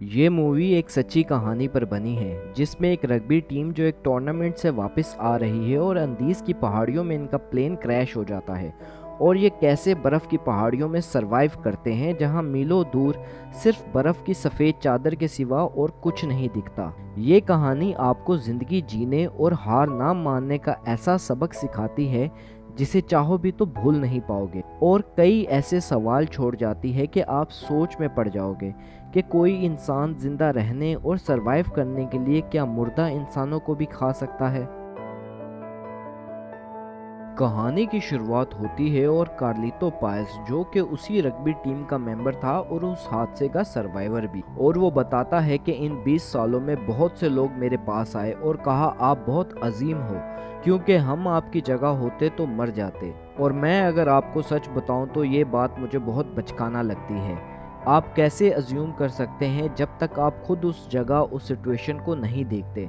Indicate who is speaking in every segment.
Speaker 1: ये मूवी एक सच्ची कहानी पर बनी है जिसमें एक रग्बी टीम जो एक टूर्नामेंट से वापस आ रही है और अंदीज की पहाड़ियों में इनका प्लेन क्रैश हो जाता है और ये कैसे बर्फ़ की पहाड़ियों में सरवाइव करते हैं जहां मीलों दूर सिर्फ बर्फ़ की सफ़ेद चादर के सिवा और कुछ नहीं दिखता। ये कहानी आपको ज़िंदगी जीने और हार ना मानने का ऐसा सबक सिखाती है जिसे चाहो भी तो भूल नहीं पाओगे, और कई ऐसे सवाल छोड़ जाती है कि आप सोच में पड़ जाओगे कि कोई इंसान जिंदा रहने और सरवाइव करने के लिए क्या मुर्दा इंसानों को भी खा सकता है। कहानी की शुरुआत होती है और कार्लितो पायस जो कि उसी रग्बी टीम का मेंबर था और उस हादसे का सर्वाइवर भी, और वो बताता है कि इन 20 सालों में बहुत से लोग मेरे पास आए और कहा आप बहुत अजीम हो क्योंकि हम आपकी जगह होते तो मर जाते। और मैं अगर आपको सच बताऊं तो ये बात मुझे बहुत बचकाना लगती है। आप कैसे अज्यूम कर सकते हैं जब तक आप खुद उस जगह उस सिचुएशन को नहीं देखते।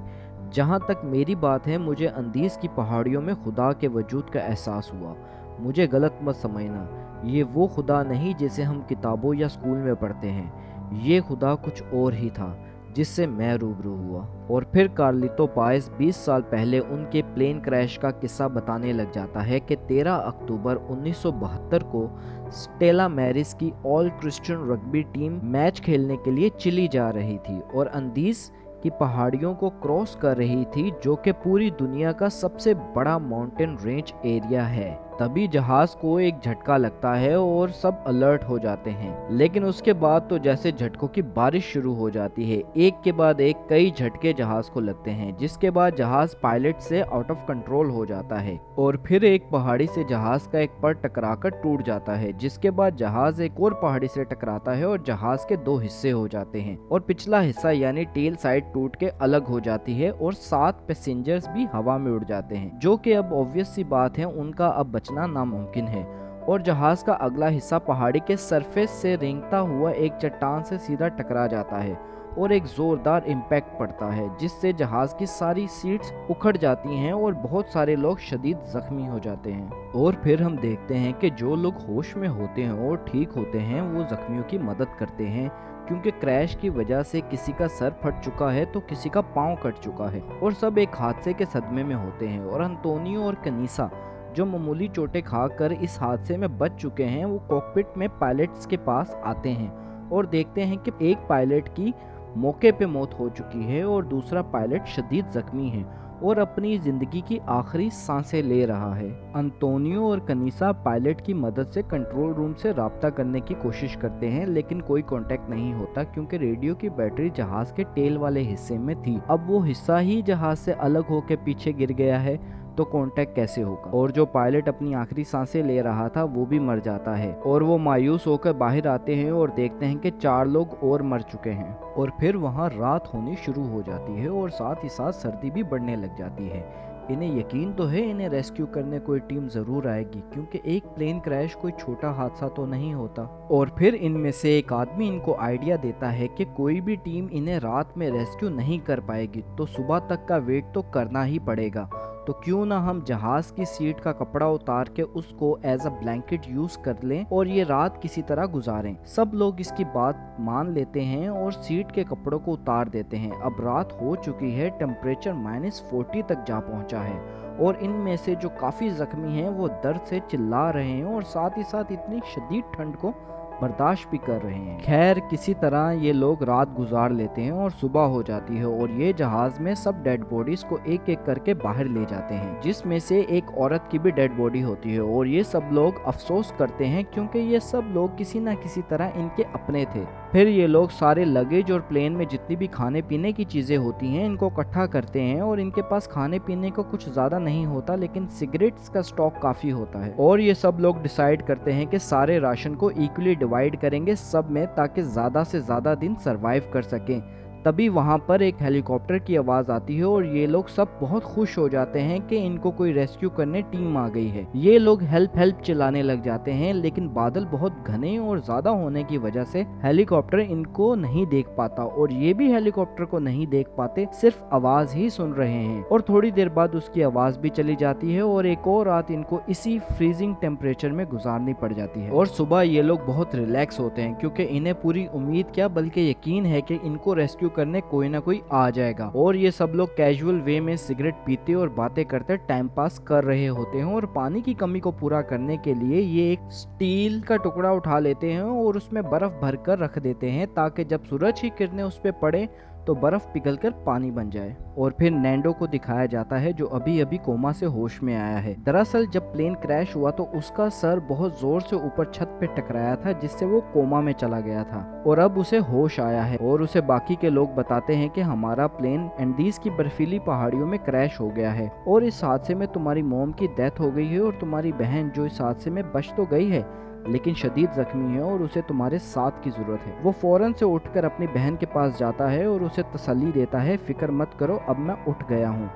Speaker 1: जहाँ तक मेरी बात है, मुझे अंदीज की पहाड़ियों में खुदा के वजूद का एहसास हुआ। मुझे गलत मत समझना, ये वो खुदा नहीं जिसे हम किताबों या स्कूल में पढ़ते हैं। ये खुदा कुछ और ही था जिससे मैं रूबरू हुआ। और फिर कार्लितो पायस 20 साल पहले उनके प्लेन क्रैश का किस्सा बताने लग जाता है कि 13 अक्टूबर 1972 को स्टेला मैरिस की all Christian rugby team match खेलने के लिए चिली जा रही थी और अंदीज की पहाड़ियों को क्रॉस कर रही थी जो कि पूरी दुनिया का सबसे बड़ा माउंटेन रेंज एरिया है। तभी जहाज को एक झटका लगता है और सब अलर्ट हो जाते हैं, लेकिन उसके बाद तो जैसे झटकों की बारिश शुरू हो जाती है। एक के बाद एक कई झटके जहाज को लगते हैं जिसके बाद जहाज पायलट से आउट ऑफ कंट्रोल हो जाता है और फिर एक पहाड़ी से जहाज का एक पर टकराकर टूट जाता है, जिसके बाद जहाज एक और पहाड़ी से टकराता है और जहाज के दो हिस्से हो जाते हैं और पिछला हिस्सा यानी टेल साइड टूट के अलग हो जाती है और 7 पैसेंजर्स भी हवा में उड़ जाते हैं, जो कि अब ऑब्वियस सी बात है उनका अब बचना नामुमकिन है। और जहाज का अगला हिस्सा पहाड़ी के सरफेस से रेंगता हुआ एक चट्टान से सीधा टकरा जाता है और एक जोरदार इम्पैक्ट पड़ता है जिससे जहाज की सारी सीट्स उखड़ जाती हैं और बहुत सारे लोग शदीद जख्मी हो जाते हैं। और फिर हम देखते हैं कि जो लोग होश में होते हैं और ठीक होते हैं वो जख्मियों की मदद करते हैं, क्योंकि क्रैश की वजह से किसी का सर फट चुका है तो किसी का पाँव कट चुका है और सब एक हादसे के सदमे में होते हैं। और अंतोनियो और कनीसा जो मामूली चोटें खाकर इस हादसे में बच चुके हैं वो कॉकपिट में पायलट्स के पास आते हैं और देखते हैं कि एक पायलट की मौके पे मौत हो चुकी है और दूसरा पायलट शदीद जख्मी है और अपनी जिंदगी की आखिरी सांसें ले रहा है। अंतोनियो और कनीसा पायलट की मदद से कंट्रोल रूम से राब्ता करने की कोशिश करते हैं, लेकिन कोई कांटेक्ट नहीं होता क्योंकि रेडियो की बैटरी जहाज के टेल वाले हिस्से में थी। अब वो हिस्सा ही जहाज से अलग होकर पीछे गिर गया है तो कांटेक्ट कैसे होगा। और जो पायलट अपनी आखिरी सांसें ले रहा था वो भी मर जाता है और वो मायूस होकर बाहर आते हैं और देखते हैं कि 4 लोग और मर चुके हैं। और फिर वहाँ रात होनी शुरू हो जाती है और साथ ही साथ सर्दी भी बढ़ने लग जाती है। इन्हें यकीन तो है इन्हें रेस्क्यू करने कोई टीम जरूर आएगी, क्योंकि एक प्लेन क्रैश कोई छोटा हादसा तो नहीं होता। और फिर इनमें से एक आदमी इनको आइडिया देता है कि कोई भी टीम इन्हें रात में रेस्क्यू नहीं कर पाएगी तो सुबह तक का वेट तो करना ही पड़ेगा, तो क्यों ना हम जहाज की सीट का कपड़ा उतार के उसको एज अ ब्लैंकेट यूज कर लें और ये रात किसी तरह गुजारें। सब लोग इसकी बात मान लेते हैं और सीट के कपड़ों को उतार देते हैं। अब रात हो चुकी है, टेम्परेचर -40 तक जा पहुंचा है और इनमें से जो काफी जख्मी हैं वो दर्द से चिल्ला रहे हैं और साथ ही साथ इतनी शदीद ठंड को बर्दाश्त भी कर रहे हैं। खैर किसी तरह ये लोग रात गुजार लेते हैं और सुबह हो जाती है और ये जहाज में सब डेड बॉडीज को एक एक करके बाहर ले जाते हैं, जिसमें से एक औरत की भी डेड बॉडी होती है। और ये सब लोग अफसोस करते हैं क्योंकि ये सब लोग किसी न किसी तरह इनके अपने थे। फिर ये लोग सारे लगेज और प्लेन में जितनी भी खाने पीने की चीजें होती हैं इनको इकट्ठा करते हैं और इनके पास खाने पीने को कुछ ज्यादा नहीं होता, लेकिन सिगरेट्स का स्टॉक काफी होता है। और ये सब लोग डिसाइड करते हैं कि सारे राशन को इक्वली डिवाइड करेंगे सब में, ताकि ज्यादा से ज्यादा दिन सरवाइव कर सकें, तभी वहाँ पर एक हेलीकॉप्टर की आवाज आती है और ये लोग सब बहुत खुश हो जाते हैं कि इनको कोई रेस्क्यू करने टीम आ गई है। ये लोग हेल्प हेल्प चिल्लाने लग जाते हैं, लेकिन बादल बहुत घने और ज्यादा होने की वजह से हेलीकॉप्टर इनको नहीं देख पाता और ये भी हेलीकॉप्टर को नहीं देख पाते, सिर्फ आवाज ही सुन रहे हैं। और थोड़ी देर बाद उसकी आवाज भी चली जाती है और एक और रात इनको इसी फ्रीजिंग टेम्परेचर में गुजारनी पड़ जाती है। और सुबह ये लोग बहुत रिलैक्स होते हैं क्योंकि इन्हें पूरी उम्मीद क्या बल्कि यकीन है कि इनको रेस्क्यू करने कोई ना कोई आ जाएगा। और ये सब लोग कैजुअल वे में सिगरेट पीते और बातें करते टाइम पास कर रहे होते हैं और पानी की कमी को पूरा करने के लिए ये एक स्टील का टुकड़ा उठा लेते हैं और उसमें बर्फ भरकर रख देते हैं ताकि जब सूरज की किरणें उस पर पड़े तो बर्फ पिघलकर पानी बन जाए। और फिर नैंडो को दिखाया जाता है जो अभी अभी कोमा से होश में आया है। दरअसल जब प्लेन क्रैश हुआ तो उसका सर बहुत जोर से ऊपर छत पे टकराया था जिससे वो कोमा में चला गया था और अब उसे होश आया है। और उसे बाकी के लोग बताते हैं कि हमारा प्लेन एंडीज की बर्फीली पहाड़ियों में क्रैश हो गया है और इस हादसे में तुम्हारी मॉम की डेथ हो गई है और तुम्हारी बहन जो इस हादसे में बच तो गई है लेकिन शदीद जख्मी है और उसे तुम्हारे साथ की जरूरत है। वो फौरन से उठकर अपनी बहन के पास जाता है और उसे तसल्ली देता है, फिक्र मत करो, अब मैं उठ गया हूँ,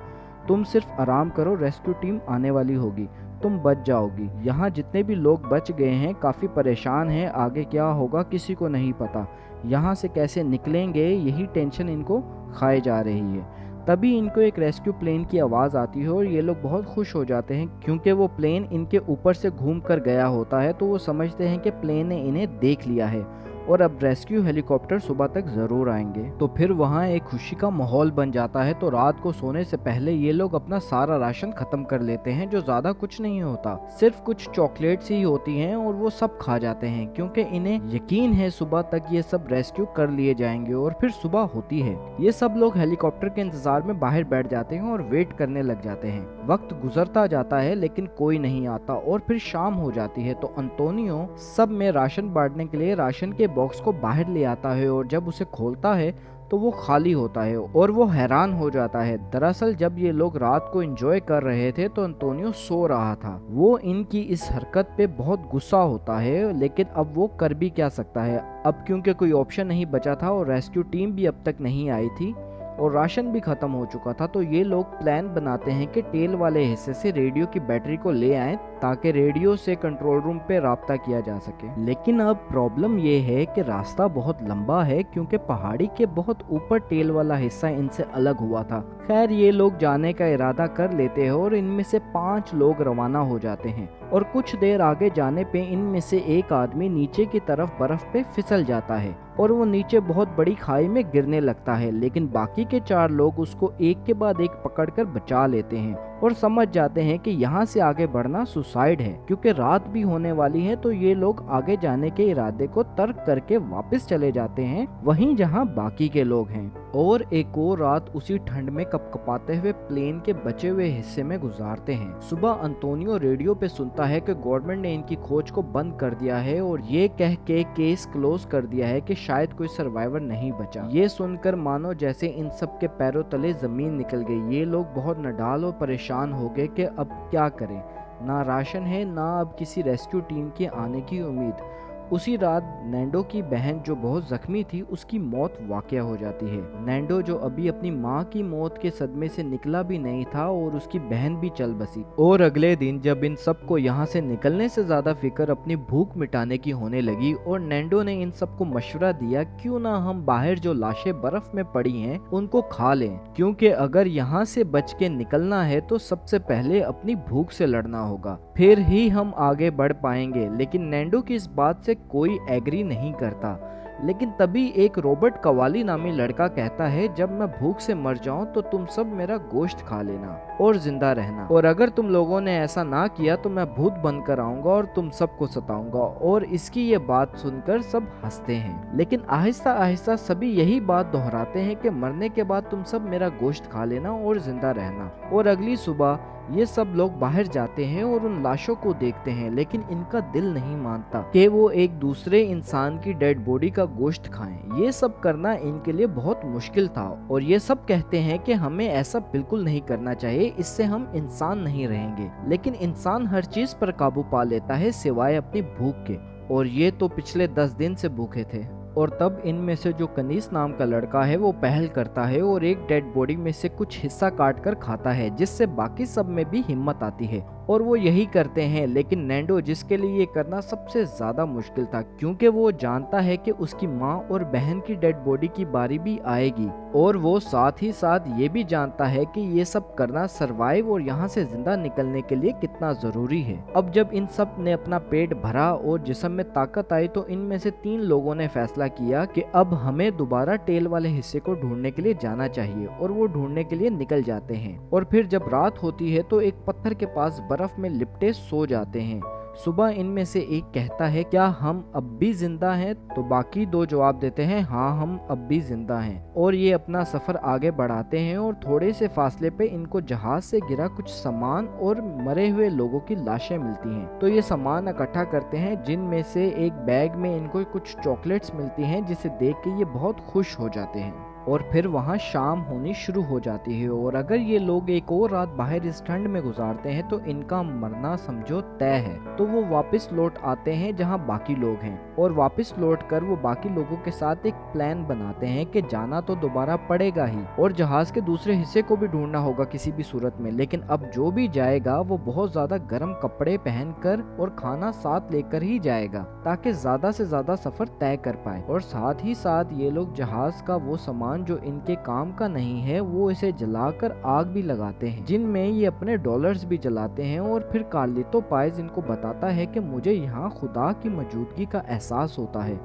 Speaker 1: तुम सिर्फ आराम करो, रेस्क्यू टीम आने वाली होगी, तुम बच जाओगी। यहाँ जितने भी लोग बच गए हैं काफी परेशान हैं, आगे क्या होगा किसी को नहीं पता, यहाँ से कैसे निकलेंगे यही टेंशन इनको खाए जा रही है। तभी इनको एक रेस्क्यू प्लेन की आवाज़ आती है और ये लोग बहुत खुश हो जाते हैं क्योंकि वो प्लेन इनके ऊपर से घूम कर गया होता है, तो वो समझते हैं कि प्लेन ने इन्हें देख लिया है और अब रेस्क्यू हेलीकॉप्टर सुबह तक जरूर आएंगे। तो फिर वहाँ एक खुशी का माहौल बन जाता है। तो रात को सोने से पहले ये लोग अपना सारा राशन खत्म कर लेते हैं जो ज्यादा कुछ नहीं होता, सिर्फ कुछ चॉकलेट्स ही होती हैं और वो सब खा जाते हैं क्योंकि इन्हें यकीन है सुबह तक ये सब रेस्क्यू कर लिए जाएंगे। और फिर सुबह होती है, ये सब लोग हेलीकॉप्टर के इंतजार में बाहर बैठ जाते हैं और वेट करने लग जाते हैं। वक्त गुजरता जाता है लेकिन कोई नहीं आता और फिर शाम हो जाती है। तो अंतोनियो सब में राशन बांटने के लिए राशन के बॉक्स को बाहर ले आता है और जब उसे खोलता है तो वो खाली होता है और वो हैरान हो जाता है। दरअसल जब ये लोग रात को एंजॉय कर रहे थे तो अंतोनियो सो रहा था। वो इनकी इस हरकत पे बहुत गुस्सा होता है लेकिन अब वो कर भी क्या सकता है, अब क्योंकि कोई ऑप्शन नहीं बचा था और रेस्क्यू टीम भी अब तक नहीं आई थी और राशन भी खत्म हो चुका था। तो ये लोग प्लान बनाते हैं कि टेल वाले हिस्से से रेडियो की बैटरी को ले आएं ताकि रेडियो से कंट्रोल रूम पे राब्ता किया जा सके। लेकिन अब प्रॉब्लम ये है कि रास्ता बहुत लंबा है क्योंकि पहाड़ी के बहुत ऊपर टेल वाला हिस्सा इनसे अलग हुआ था। खैर ये लोग जाने का इरादा कर लेते हैं और इनमें से 5 लोग रवाना हो जाते हैं और कुछ देर आगे जाने पे इनमें से एक आदमी नीचे की तरफ बर्फ पे फिसल जाता है और वो नीचे बहुत बड़ी खाई में गिरने लगता है, लेकिन बाकी के 4 लोग उसको एक के बाद एक पकड़कर बचा लेते हैं और समझ जाते हैं कि यहाँ से आगे बढ़ना सुसाइड है क्योंकि रात भी होने वाली है। तो ये लोग आगे जाने के इरादे को तर्क करके वापस चले जाते हैं वहीं जहाँ बाकी के लोग हैं और एक और रात उसी ठंड में कपकपाते हुए प्लेन के बचे हुए हिस्से में गुजारते हैं। सुबह अंतोनियो रेडियो पे सुनता है कि गवर्नमेंट ने इनकी खोज को बंद कर दिया है और ये कह के केस क्लोज कर दिया है कि शायद कोई सर्वाइवर नहीं बचा। ये सुनकर मानो जैसे इन सब के पैरों तले जमीन निकल गई। ये लोग बहुत नडाल और परेशान हो गए कि अब क्या करें, ना राशन है ना अब किसी रेस्क्यू टीम के आने की उम्मीद। उसी रात नैंडो की बहन जो बहुत जख्मी थी उसकी मौत वाक़या हो जाती है। नैंडो जो अभी अपनी माँ की मौत के सदमे से निकला भी नहीं था और उसकी बहन भी चल बसी। और अगले दिन जब इन सबको यहाँ से निकलने से ज्यादा फिक्र अपनी भूख मिटाने की होने लगी और नैंडो ने इन सबको मशवरा दिया क्यों ना हम बाहर जो लाशें बर्फ में पड़ी हैं उनको खा लें, क्योंकि अगर यहाँ से बच के निकलना है तो सबसे पहले अपनी भूख से लड़ना होगा, फिर ही हम आगे बढ़ पाएंगे। लेकिन नैंडो की इस बात से कोई एग्री नहीं करता। लेकिन तभी एक रॉबर्ट कवाली नामी लड़का कहता है जब मैं भूख से मर जाऊं तो तुम सब मेरा गोश्त खा लेना और जिंदा रहना, और अगर तुम लोगों ने ऐसा ना किया तो मैं भूत बनकर आऊंगा और तुम सबको सताऊंगा। और इसकी ये बात सुनकर सब हंसते हैं, लेकिन आहिस्ता आहिस्ता सभी यही बात दोहराते हैं कि मरने के बाद तुम सब मेरा गोश्त खा लेना और जिंदा रहना। और अगली सुबह ये सब लोग बाहर जाते हैं और उन लाशों को देखते हैं, लेकिन इनका दिल नहीं मानता कि वो एक दूसरे इंसान की डेड बॉडी का गोश्त खाएं। ये सब करना इनके लिए बहुत मुश्किल था और ये सब कहते हैं कि हमें ऐसा बिल्कुल नहीं करना चाहिए, इससे हम इंसान नहीं रहेंगे। लेकिन इंसान हर चीज पर काबू पा लेता है सिवाय अपनी भूख के, और ये तो पिछले 10 दिन से भूखे थे। और तब इनमें से जो कनीस नाम का लड़का है वो पहल करता है और एक डेड बॉडी में से कुछ हिस्सा काट कर खाता है, जिससे बाकी सब में भी हिम्मत आती है और वो यही करते हैं। लेकिन नैंडो, जिसके लिए ये करना सबसे ज्यादा मुश्किल था, क्योंकि वो जानता है कि उसकी माँ और बहन की डेड बॉडी की बारी भी आएगी, और वो साथ ही साथ ये भी जानता है कि ये सब करना सरवाइव और यहाँ से जिंदा निकलने के लिए कितना जरूरी है। अब जब इन सब ने अपना पेट भरा और जिस्म में ताकत आई, तो इनमें से 3 लोगों ने फैसला किया कि अब हमें दोबारा टेल वाले हिस्से को ढूंढने के लिए जाना चाहिए, और वो ढूंढने के लिए निकल जाते हैं। और फिर जब रात होती है तो एक पत्थर के पास बर्फ में लिपटे सो जाते हैं। सुबह इनमें से एक कहता है, क्या हम अब भी जिंदा हैं? तो बाकी 2 जवाब देते हैं, हाँ हम अब भी जिंदा हैं। और ये अपना सफर आगे बढ़ाते हैं और थोड़े से फासले पे इनको जहाज से गिरा कुछ सामान और मरे हुए लोगों की लाशें मिलती हैं। तो ये सामान इकट्ठा करते हैं, जिनमें से एक बैग में इनको कुछ चॉकलेट्स मिलती हैं, जिसे देख के ये बहुत खुश हो जाते हैं। और फिर वहाँ शाम होनी शुरू हो जाती है, और अगर ये लोग एक और रात बाहर इस ठंड में गुजारते हैं तो इनका मरना समझो तय है। तो वो वापस लौट आते हैं जहाँ बाकी लोग हैं, और वापस लौट कर वो बाकी लोगों के साथ एक प्लान बनाते हैं कि जाना तो दोबारा पड़ेगा ही, और जहाज के दूसरे हिस्से को भी ढूंढना होगा किसी भी सूरत में। लेकिन अब जो भी जाएगा वो बहुत ज्यादा गर्म कपड़े पहनकर और खाना साथ लेकर ही जाएगा, ताकि ज्यादा से ज्यादा सफर तय कर पाए। और साथ ही साथ ये लोग जहाज का वो सामान जो इनके काम का नहीं है, वो इसे जलाकर आग भी लगाते हैं, जिनमें ये अपने डॉलर्स भी जलाते हैं। और फिर कार्लितो पाइज इनको बताता है कि मुझे यहाँ खुदा की मौजूदगी का एहसास होता है,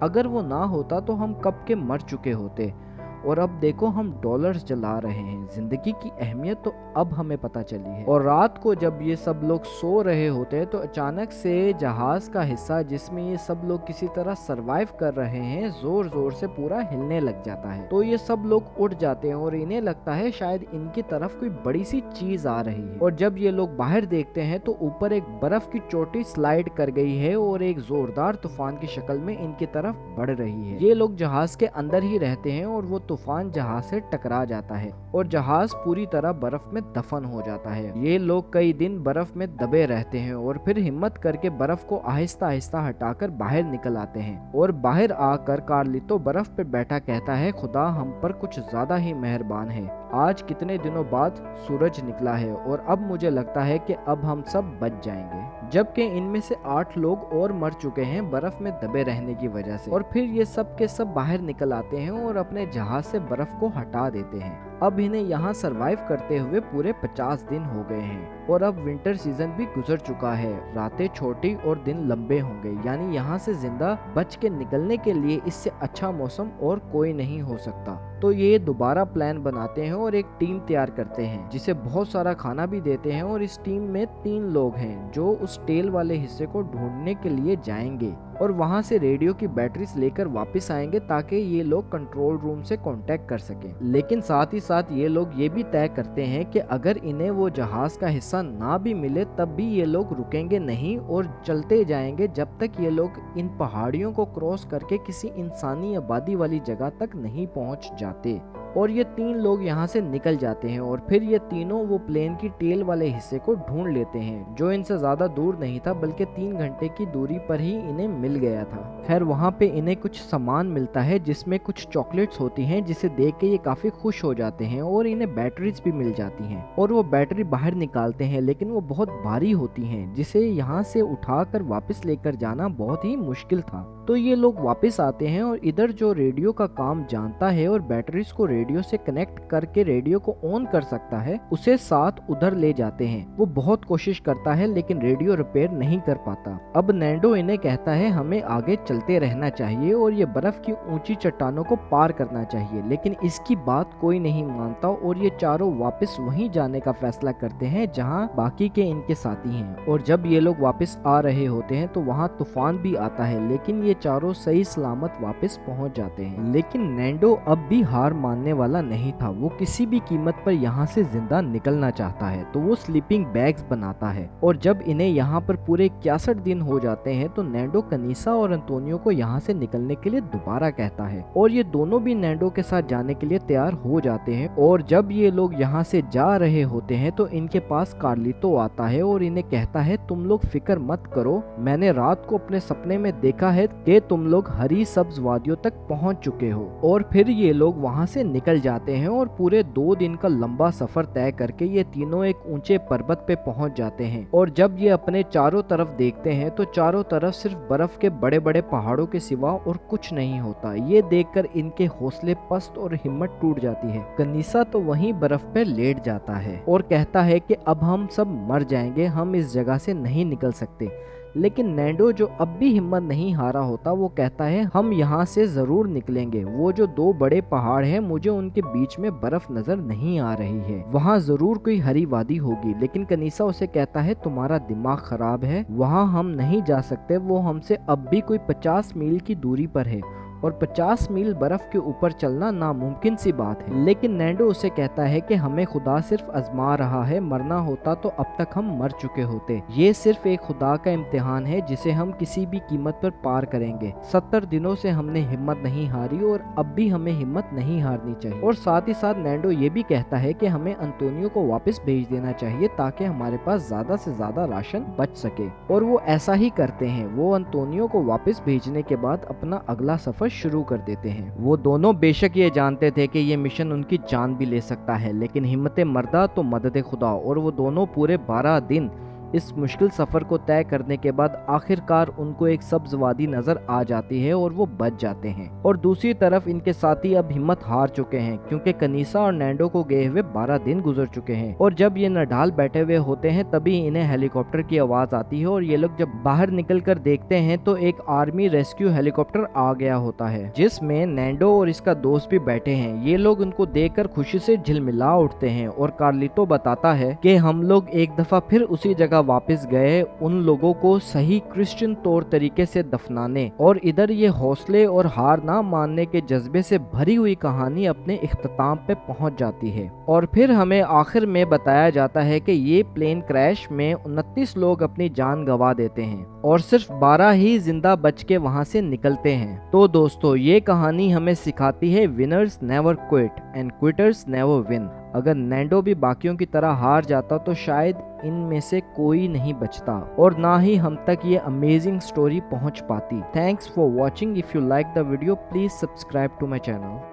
Speaker 1: अगर वो ना होता तो हम कब के मर चुके होते। और अब देखो हम डॉलर्स जला रहे हैं। जिंदगी की अहमियत तो अब हमें पता चली है। और रात को जब ये सब लोग सो रहे होते हैं तो अचानक से जहाज का हिस्सा जिसमें ये सब लोग किसी तरह सरवाइव कर रहे हैं, जोर जोर से पूरा हिलने लग जाता है। तो ये सब लोग उठ जाते हैं और इन्हें लगता है शायद इनकी तरफ कोई बड़ी सी चीज आ रही है। और जब ये लोग बाहर देखते हैं तो ऊपर एक बर्फ की चोटी स्लाइड कर गई है और एक जोरदार तूफान की शक्ल में इनकी तरफ बढ़ रही है। ये लोग जहाज के अंदर ही रहते हैं और वो तूफान जहाज से टकरा जाता है और जहाज पूरी तरह बर्फ में दफन हो जाता है। ये लोग कई दिन बर्फ में दबे रहते हैं और फिर हिम्मत करके बर्फ को आहिस्ता आहिस्ता हटाकर बाहर निकल आते हैं। और बाहर आकर कार्लितो बर्फ पे बैठा कहता है, खुदा हम पर कुछ ज्यादा ही मेहरबान है। आज कितने दिनों बाद सूरज निकला है और अब मुझे लगता है कि अब हम सब बच जाएंगे। जबकि इनमें से 8 लोग और मर चुके हैं बर्फ में दबे रहने की वजह से। और फिर ये सब के सब बाहर निकल आते हैं और अपने जहाज से बर्फ को हटा देते हैं। अब इन्हें यहाँ सरवाइव करते हुए पूरे 50 दिन हो गए हैं और अब विंटर सीजन भी गुजर चुका है। रातें छोटी और दिन लंबे होंगे, यानी यहाँ से जिंदा बच के निकलने के लिए इससे अच्छा मौसम और कोई नहीं हो सकता। तो ये दोबारा प्लान बनाते हैं और एक टीम तैयार करते हैं, जिसे बहुत सारा खाना भी देते हैं। और इस टीम में 3 लोग हैं जो उस टेल वाले हिस्से को ढूंढने के लिए जाएंगे और वहां से रेडियो की बैटरीज लेकर वापस आएंगे, ताकि ये लोग कंट्रोल रूम से कांटेक्ट कर सकें। लेकिन साथ ही साथ ये लोग ये भी तय करते हैं कि अगर इन्हें वो जहाज का हिस्सा ना भी मिले तब भी ये लोग रुकेंगे नहीं और चलते जाएंगे जब तक ये लोग इन पहाड़ियों को क्रॉस करके किसी इंसानी आबादी वाली जगह तक नहीं पहुंच जाते। और ये 3 लोग यहाँ से निकल जाते हैं और फिर ये तीनों वो प्लेन की टेल वाले हिस्से को ढूंढ लेते हैं, जो इनसे ज्यादा दूर नहीं था बल्कि 3 घंटे की दूरी पर ही इन्हें मिल गया था। खैर वहाँ पे इन्हें कुछ सामान मिलता है जिसमें कुछ चॉकलेट्स होती हैं, जिसे देख के ये काफी खुश हो जाते हैं और इन्हें बैटरीज भी मिल जाती हैं। और वो बैटरी बाहर निकालते हैं, लेकिन वो बहुत भारी होती हैं, जिसे यहाँ से उठाकर वापस लेकर जाना बहुत ही मुश्किल था। तो ये लोग वापस आते हैं और इधर जो रेडियो का काम जानता है और बैटरीज को रेडियो से कनेक्ट करके रेडियो को ऑन कर सकता है, उसे साथ उधर ले जाते हैं। वो बहुत कोशिश करता है लेकिन रेडियो रिपेयर नहीं कर पाता। अब नैंडो इन्हें कहता है हमें आगे चलते रहना चाहिए और ये बर्फ की ऊंची चट्टानों को पार करना चाहिए, लेकिन इसकी बात कोई नहीं मानता और ये चारों वापस वहीं जाने का फैसला करते हैं जहाँ बाकी के इनके साथी हैं। और जब ये लोग वापस आ रहे होते हैं तो वहाँ तूफान भी आता है, लेकिन ये चारों सही सलामत वापस पहुंच जाते हैं। लेकिन नैंडो अब भी हार मानने वाला नहीं था। वो किसी भी कीमत पर यहाँ से जिंदा निकलना चाहता है, तो वो स्लीपिंग बैग्स बनाता है। और जब इन्हें यहाँ पर पूरे 61 दिन हो जाते हैं तो नैंडो कनीसा और अंतोनियो को यहाँ से निकलने के लिए दोबारा कहता है और ये दोनों भी नैंडो के साथ जाने के लिए तैयार हो जाते हैं। और जब ये लोग यहाँ से जा रहे होते हैं तो इनके पास कार्लितो आता है और इन्हें कहता है तुम लोग फिक्र मत करो, मैंने रात को अपने सपने में देखा है कि तुम लोग हरी सब्ज वादियों तक पहुँच चुके हो। और फिर ये लोग वहाँ से निकल जाते हैं और पूरे 2 दिन का लंबा सफर तय करके ये तीनों एक ऊंचे पर्वत पे पहुँच जाते हैं। और जब ये अपने चारों तरफ देखते हैं तो चारों तरफ सिर्फ बर्फ के बड़े बड़े पहाड़ों के सिवा और कुछ नहीं होता। ये देखकर इनके हौसले पस्त और हिम्मत टूट जाती है। कनीसा तो वहीं बर्फ पे लेट जाता है और कहता है कि अब हम सब मर जाएंगे, हम इस जगह से नहीं निकल सकते। लेकिन नैंडो जो अब भी हिम्मत नहीं हारा होता वो कहता है हम यहाँ से जरूर निकलेंगे। वो जो 2 बड़े पहाड़ हैं मुझे उनके बीच में बर्फ नजर नहीं आ रही है, वहाँ जरूर कोई हरी वादी होगी। लेकिन कनीसा उसे कहता है तुम्हारा दिमाग खराब है, वहाँ हम नहीं जा सकते, वो हमसे अब भी कोई 50 मील की दूरी पर है और 50 मील बर्फ के ऊपर चलना नामुमकिन सी बात है। लेकिन नैंडो उसे कहता है कि हमें खुदा सिर्फ आजमा रहा है, मरना होता तो अब तक हम मर चुके होते। ये सिर्फ एक खुदा का इम्तिहान है जिसे हम किसी भी कीमत पर पार करेंगे। 70 दिनों से हमने हिम्मत नहीं हारी और अब भी हमें हिम्मत नहीं हारनी चाहिए। और साथ ही साथ नैंडो ये भी कहता है कि हमें अंतोनियो को वापस भेज देना चाहिए ताकि हमारे पास ज्यादा से ज्यादा राशन बच सके। और वो ऐसा ही करते हैं। वो अंतोनियो को वापस भेजने के बाद अपना अगला सफर शुरू कर देते हैं। वो दोनों बेशक ये जानते थे कि ये मिशन उनकी जान भी ले सकता है, लेकिन हिम्मत मर्दा तो मदद खुदा। और वो दोनों पूरे 12 दिन इस मुश्किल सफर को तय करने के बाद आखिरकार उनको एक सब्ज वादी नजर आ जाती है और वो बच जाते हैं। और दूसरी तरफ इनके साथी अब हिम्मत हार चुके हैं क्योंकि कनीसा और नैंडो को गए हुए 12 दिन गुजर चुके हैं। और जब ये नडाल बैठे हुए होते हैं तभी इन्हें हेलीकॉप्टर की आवाज आती है और ये लोग जब बाहर निकल कर देखते हैं तो एक आर्मी रेस्क्यू हेलीकॉप्टर आ गया होता है जिसमें नैंडो और इसका दोस्त भी बैठे हैं। ये लोग उनको देखकर खुशी से झिलमिला उठते हैं और कार्लितो बताता है कि हम लोग एक दफा फिर उसी जगह वापस गए उन लोगों को सही क्रिश्चियन तौर तरीके से दफनाने। और इधर ये हौसले और हार ना मानने के जज्बे से भरी हुई कहानी अपने इख्तिताम पे पहुंच जाती है। और फिर हमें आखिर में बताया जाता है कि ये प्लेन क्रैश में 29 लोग अपनी जान गंवा देते हैं और सिर्फ 12 ही जिंदा बच के वहां से निकलते हैं। तो दोस्तों ये कहानी हमें सिखाती है winners never quit and quitters never win. अगर नैंडो भी बाकियों की तरह हार जाता तो शायद इनमें से कोई नहीं बचता और ना ही हम तक ये अमेजिंग स्टोरी पहुंच पाती। Thanks for watching. If you like the video please subscribe to my channel.